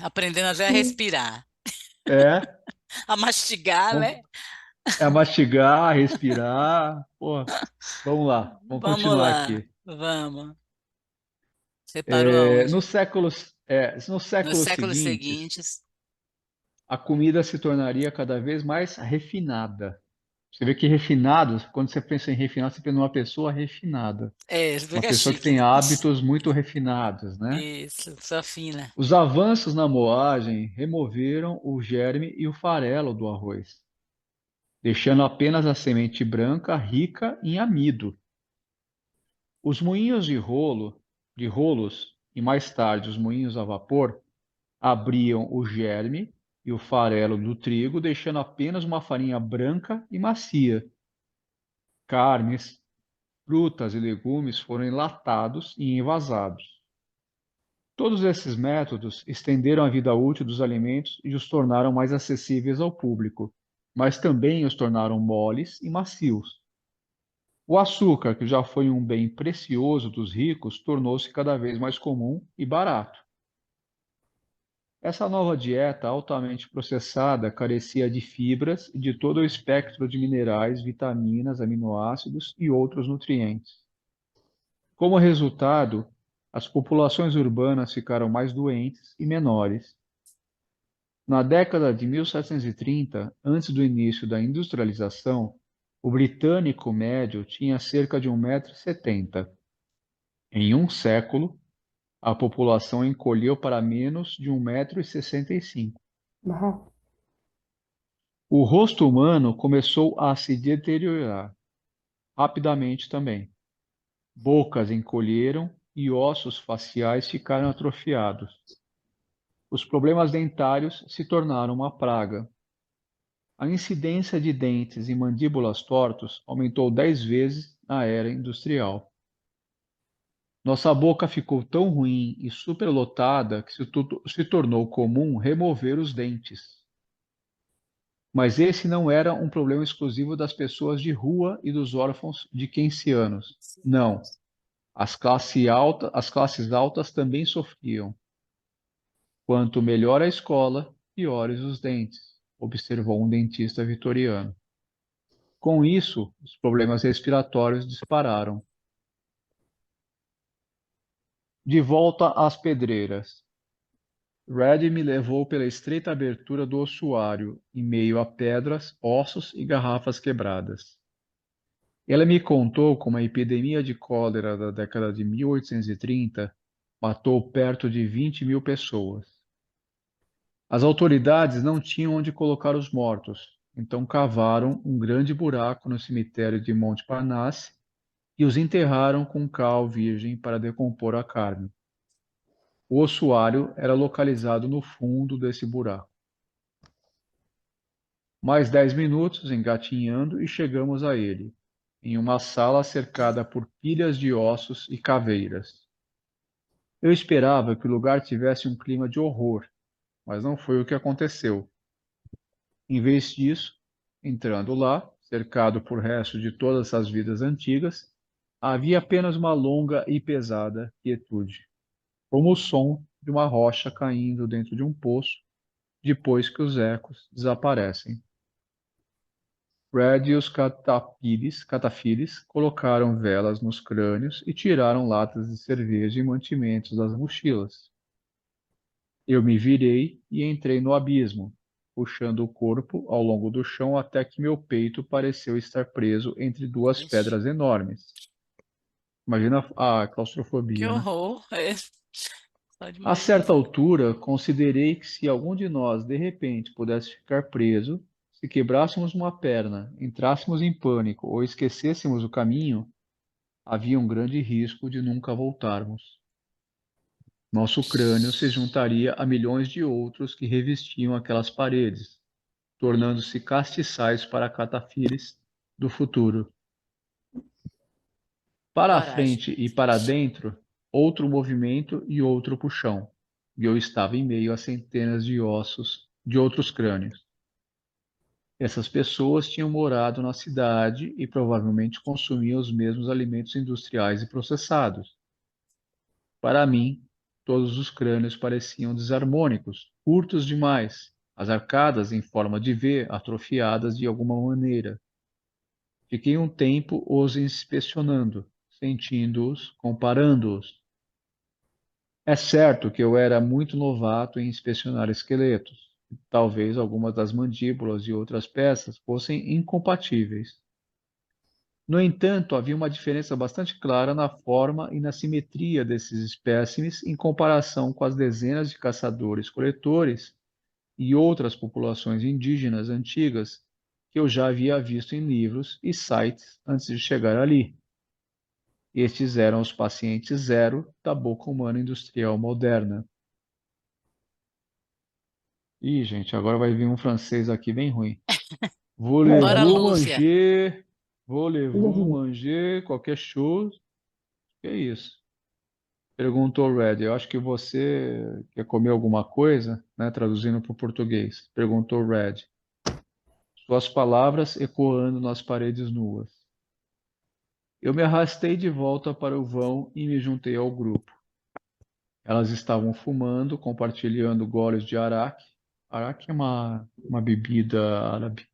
Aprendendo até a respirar, É, a mastigar, vamos- né? é mastigar, respirar. Pô, vamos lá, vamos Vamos continuar lá, aqui. vamos. Você parou aonde? Nos Nos séculos séculos seguintes, seguintes. a comida se tornaria cada vez mais refinada. Você vê que refinado, quando você pensa em refinado, você pensa numa pessoa refinada, Você uma fica pessoa que chique, tem né? hábitos muito refinados, né? Isso, sua fina. Os avanços na moagem removeram o germe e o farelo do arroz, deixando apenas a semente branca rica em amido. Os moinhos de rolos e mais tarde os moinhos a vapor abriam o germe e o farelo do trigo, deixando apenas uma farinha branca e macia. Carnes, frutas e legumes foram enlatados e envasados. Todos esses métodos estenderam a vida útil dos alimentos e os tornaram mais acessíveis ao público, mas também os tornaram moles e macios. O açúcar, que já foi um bem precioso dos ricos, tornou-se cada vez mais comum e barato. Essa nova dieta altamente processada carecia de fibras e de todo o espectro de minerais, vitaminas, aminoácidos e outros nutrientes. Como resultado, as populações urbanas ficaram mais doentes e menores. Na década de 1730, antes do início da industrialização, o britânico médio tinha cerca de 1,70 m. Em um século, a população encolheu para menos de 1,65 m. O rosto humano começou a se deteriorar rapidamente também. Bocas encolheram e ossos faciais ficaram atrofiados. Os problemas dentários se tornaram uma praga. A incidência de dentes e mandíbulas tortos aumentou 10 vezes na era industrial. Nossa boca ficou tão ruim e superlotada que se tornou comum remover os dentes. Mas esse não era um problema exclusivo das pessoas de rua e dos órfãos de keynesianos. Não, as classes altas também sofriam. Quanto melhor a escola, piores os dentes, observou um dentista vitoriano. Com isso, os problemas respiratórios dispararam. De volta às pedreiras. Red me levou pela estreita abertura do ossuário, em meio a pedras, ossos e garrafas quebradas. Ela me contou como a epidemia de cólera da década de 1830 matou perto de 20.000 pessoas. As autoridades não tinham onde colocar os mortos, então cavaram um grande buraco no cemitério de Montparnasse e os enterraram com cal virgem para decompor a carne. O ossuário era localizado no fundo desse buraco. Mais 10 minutos engatinhando e chegamos a ele, em uma sala cercada por pilhas de ossos e caveiras. Eu esperava que o lugar tivesse um clima de horror, mas não foi o que aconteceu. Em vez disso, entrando lá, cercado por restos de todas as vidas antigas, havia apenas uma longa e pesada quietude, como o som de uma rocha caindo dentro de um poço depois que os ecos desaparecem. Red e os catafiles colocaram velas nos crânios e tiraram latas de cerveja e mantimentos das mochilas. Eu me virei e entrei no abismo, puxando o corpo ao longo do chão até que meu peito pareceu estar preso entre duas Ixi, pedras enormes. Imagina a que claustrofobia, né? horror. Só de A certa imaginar. altura, considerei que se algum de nós de repente pudesse ficar preso, se quebrássemos uma perna, entrássemos em pânico ou esquecêssemos o caminho, havia um grande risco de nunca voltarmos. Nosso crânio se juntaria a milhões de outros que revestiam aquelas paredes, tornando-se castiçais para catafiles do futuro. Para a Coragem. frente e para dentro, outro movimento e outro puxão. E eu estava em meio a centenas de ossos de outros crânios. Essas pessoas tinham morado na cidade e provavelmente consumiam os mesmos alimentos industriais e processados. Para mim, todos os crânios pareciam desarmônicos, curtos demais, as arcadas em forma de V atrofiadas de alguma maneira. Fiquei um tempo os inspecionando, sentindo-os, comparando-os. É certo que eu era muito novato em inspecionar esqueletos. Talvez algumas das mandíbulas e outras peças fossem incompatíveis. No entanto, havia uma diferença bastante clara na forma e na simetria desses espécimes em comparação com as dezenas de caçadores-coletores e outras populações indígenas antigas que eu já havia visto em livros e sites antes de chegar ali. Estes eram os pacientes zero da boca humana industrial moderna. Ih, gente, agora vai vir um francês aqui bem ruim. Bora, Voulez-vous Lúcia. manger? Voulez-vous Uhum. manger qualquer chose? Que é isso? Perguntou Red. Eu acho que você quer comer alguma coisa, né? Traduzindo para o português. Perguntou Red. Suas palavras ecoando nas paredes nuas. Eu me arrastei de volta para o vão e me juntei ao grupo. Elas estavam fumando, compartilhando goles de araque. Araque é uma bebida árabe.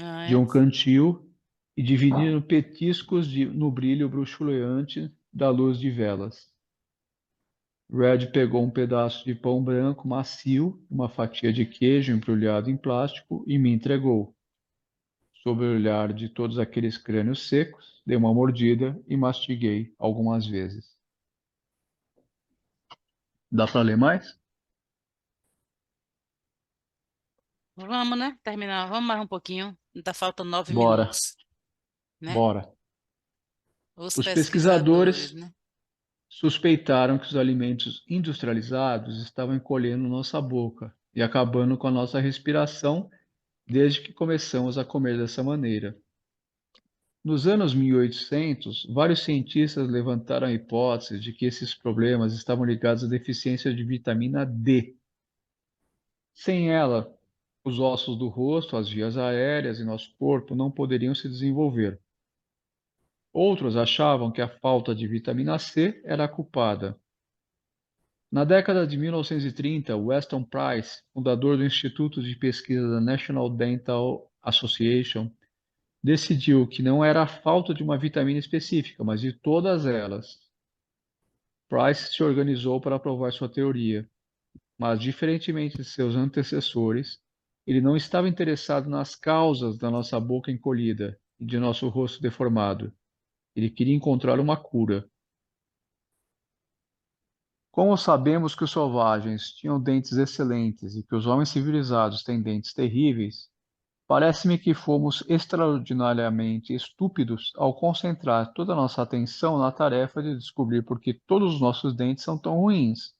Ah, De é? um cantil e dividindo petiscos no brilho bruxuleante da luz de velas. Red pegou um pedaço de pão branco macio, uma fatia de queijo embrulhado em plástico e me entregou. Sob o olhar de todos aqueles crânios secos, dei uma mordida e mastiguei algumas vezes. Dá para ler mais? Vamos, né? Terminar. Vamos mais um pouquinho. Ainda faltam 9 Bora, minutos, né? bora. Os Os pesquisadores, pesquisadores né? suspeitaram que os alimentos industrializados estavam encolhendo nossa boca e acabando com a nossa respiração desde que começamos a comer dessa maneira. Nos anos 1800, vários cientistas levantaram a hipótese de que esses problemas estavam ligados à deficiência de vitamina D. Sem ela, os ossos do rosto, as vias aéreas e nosso corpo não poderiam se desenvolver. Outros achavam que a falta de vitamina C era a culpada. Na década de 1930, Weston Price, fundador do Instituto de Pesquisa da National Dental Association, decidiu que não era a falta de uma vitamina específica, mas de todas elas. Price se organizou para provar sua teoria, mas, diferentemente de seus antecessores, ele não estava interessado nas causas da nossa boca encolhida e de nosso rosto deformado. Ele queria encontrar uma cura. Como sabemos que os selvagens tinham dentes excelentes e que os homens civilizados têm dentes terríveis, parece-me que fomos extraordinariamente estúpidos ao concentrar toda a nossa atenção na tarefa de descobrir por que todos os nossos dentes são tão ruins,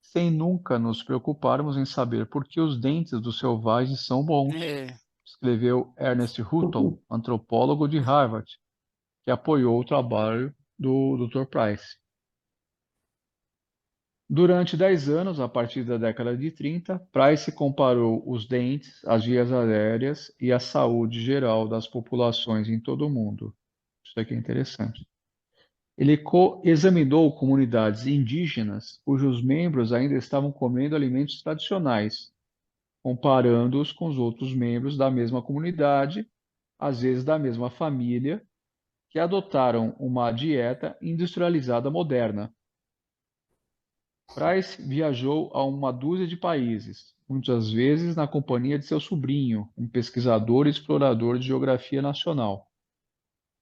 sem nunca nos preocuparmos em saber por que os dentes dos selvagens são bons, É. escreveu Ernest Hutton, antropólogo de Harvard, que apoiou o trabalho do Dr. Price. Durante 10 anos, a partir da década de 30, Price comparou os dentes, as vias aéreas e a saúde geral das populações em todo o mundo. Isso aqui é interessante. Ele examinou comunidades indígenas cujos membros ainda estavam comendo alimentos tradicionais, comparando-os com os outros membros da mesma comunidade, às vezes da mesma família, que adotaram uma dieta industrializada moderna. Price viajou a uma dúzia de países, muitas vezes na companhia de seu sobrinho, um pesquisador e explorador de geografia nacional,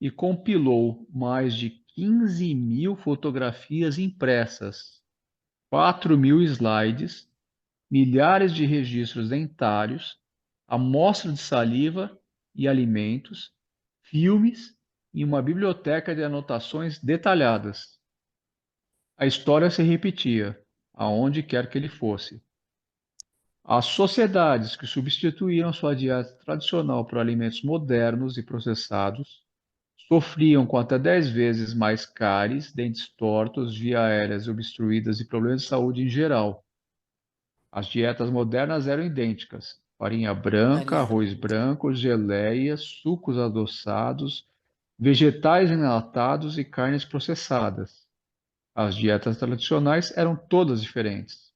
e compilou mais de 15.000 fotografias impressas, 4.000 slides, milhares de registros dentários, amostras de saliva e alimentos, filmes e uma biblioteca de anotações detalhadas. A história se repetia, aonde quer que ele fosse. As sociedades que substituíram sua dieta tradicional por alimentos modernos e processados sofriam com até 10 vezes mais cáries, dentes tortos, vias aéreas obstruídas e problemas de saúde em geral. As dietas modernas eram idênticas: farinha branca, Farinha arroz branca. branco, geleias, sucos adoçados, vegetais enlatados e carnes processadas. As dietas tradicionais eram todas diferentes.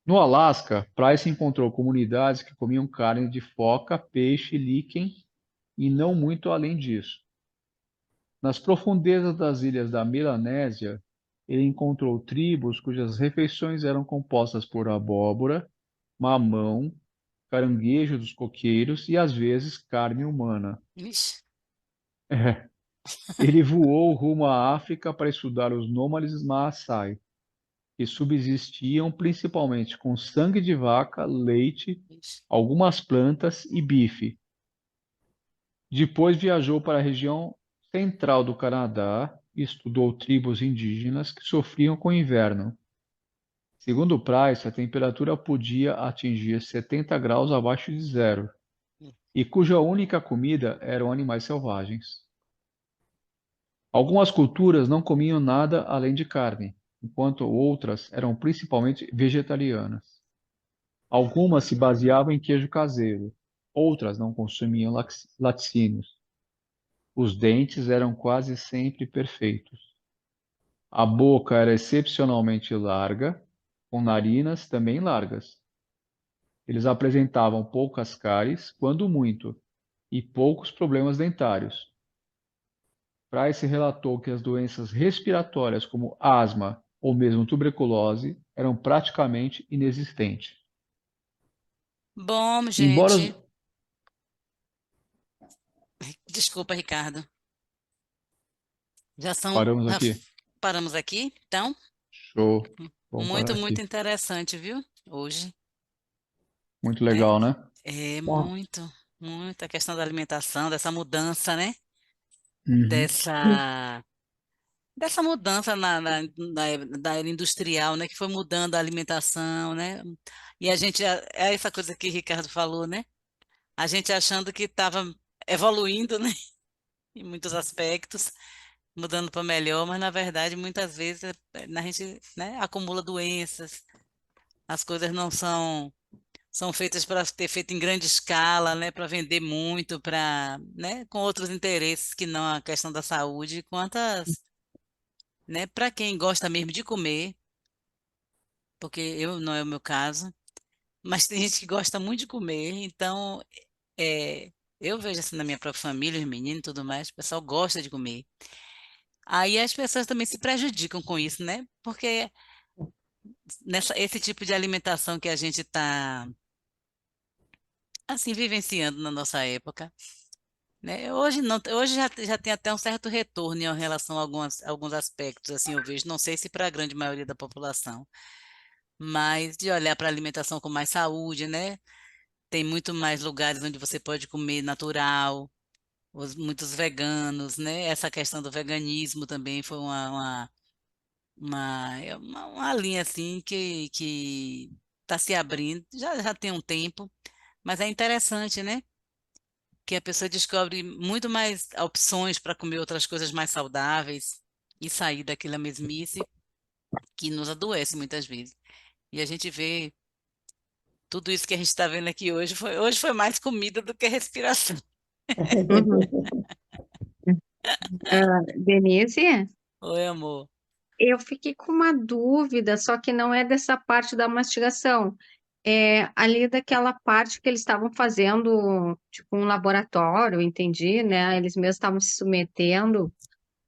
No Alasca, Price encontrou comunidades que comiam carne de foca, peixe, líquen e não muito além disso. Nas profundezas das ilhas da Melanésia, ele encontrou tribos cujas refeições eram compostas por abóbora, mamão, caranguejo dos coqueiros e às vezes carne humana. Ixi, É. Ele voou rumo à África para estudar os nômades Maasai, que subsistiam principalmente com sangue de vaca, leite, ixi. algumas plantas e bife. Depois viajou para a região central do Canadá e estudou tribos indígenas que sofriam com o inverno. Segundo Price, a temperatura podia atingir 70 graus abaixo de zero, e cuja única comida eram animais selvagens. Algumas culturas não comiam nada além de carne, enquanto outras eram principalmente vegetarianas. Algumas se baseavam em queijo caseiro, outras não consumiam laticínios. Os dentes eram quase sempre perfeitos. A boca era excepcionalmente larga, com narinas também largas. Eles apresentavam poucas cáries, quando muito, e poucos problemas dentários. Price relatou que as doenças respiratórias, como asma ou mesmo tuberculose, eram praticamente inexistentes. Bom, Embora gente, desculpa, Ricardo. paramos Já aqui. paramos aqui, então, Show. Vamos parar muito, muito aqui. interessante, viu? Hoje, Muito né? legal, né? É Tá. muito, muito a questão da alimentação, dessa mudança, né? Uhum. Dessa, dessa mudança da era industrial, né? Que foi mudando a alimentação, né? E a gente, é essa coisa que o Ricardo falou, né? A gente achando que estava evoluindo, né? Em muitos aspectos, mudando para melhor, mas na verdade, muitas vezes, a gente, né, acumula doenças, as coisas não são feitas para ter feito em grande escala, né, para vender muito, para, né, com outros interesses que não a questão da saúde, quantas, né, para quem gosta mesmo de comer, porque eu não é o meu caso, mas tem gente que gosta muito de comer, então é, eu vejo assim na minha própria família, os meninos e tudo mais, o pessoal gosta de comer. Aí as pessoas também se prejudicam com isso, né? Porque esse tipo de alimentação que a gente está assim vivenciando na nossa época, né? Hoje não, hoje já tem até um certo retorno em relação a alguns aspectos, assim eu vejo, não sei se para a grande maioria da população, mas de olhar para a alimentação com mais saúde, né? Tem muito mais lugares onde você pode comer natural, muitos veganos, né? Essa questão do veganismo também foi uma linha assim que está se abrindo, já tem um tempo, mas é interessante, né? Que a pessoa descobre muito mais opções para comer outras coisas mais saudáveis e sair daquela mesmice que nos adoece muitas vezes. E a gente vê tudo isso que a gente está vendo aqui hoje foi mais comida do que respiração. Uhum. Denise, Oi, amor. eu fiquei com uma dúvida, só que não é dessa parte da mastigação. É ali daquela parte que eles estavam fazendo, tipo, um laboratório, entendi, né? Eles mesmos estavam se submetendo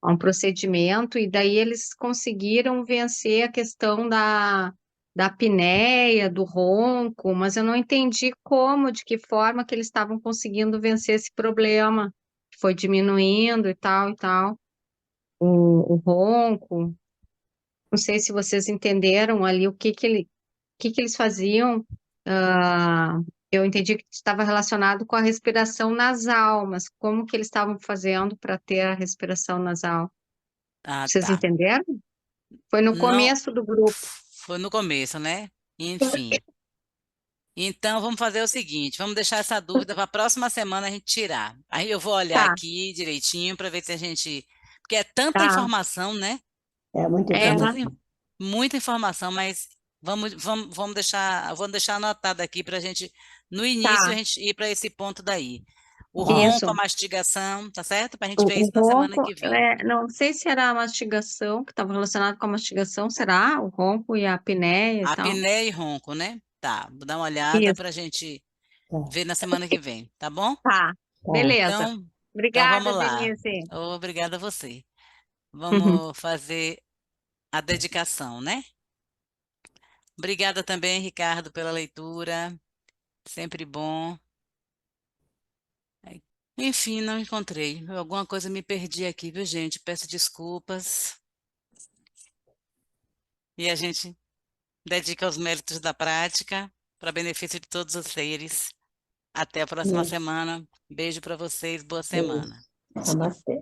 a um procedimento, e daí eles conseguiram vencer a questão da apneia, do ronco, mas eu não entendi como, de que forma que eles estavam conseguindo vencer esse problema, que foi diminuindo e tal, o ronco. Não sei se vocês entenderam ali o que que eles faziam. Ah, eu entendi que estava relacionado com a respiração nasal, mas como que eles estavam fazendo para ter a respiração nasal? Ah, Vocês tá. entenderam? Foi no Não começo do grupo. foi no começo, né? Enfim. Então, vamos fazer o seguinte, vamos deixar essa dúvida para a próxima semana a gente tirar. Aí eu vou olhar Tá, aqui direitinho para ver se a gente, porque é tanta tá. informação, né? É muita É, Tanta, informação. muita informação, mas Vamos deixar anotado aqui para a gente, no início, Tá, a gente ir para esse ponto daí. O Tá. ronco, a isso. mastigação, tá certo? Para a gente ver O isso na semana ronco, que vem. não sei se era a mastigação, que estava relacionado com a mastigação, será? O ronco e a apneia e tal? Apneia e ronco, né? Tá, vou dar uma olhada Isso, para a gente Tá, ver na semana que vem, tá bom? tá. tá. Beleza. Então Obrigada, vamos lá. Denise. Obrigada a você. Vamos fazer a dedicação, né? Obrigada também, Ricardo, pela leitura. Sempre bom. Enfim, não encontrei. Alguma coisa me perdi aqui, viu, gente? Peço desculpas. E a gente dedica aos méritos da prática para benefício de todos os seres. Até a próxima Isso. semana. Beijo para vocês. Boa Beijo. semana. Namastê.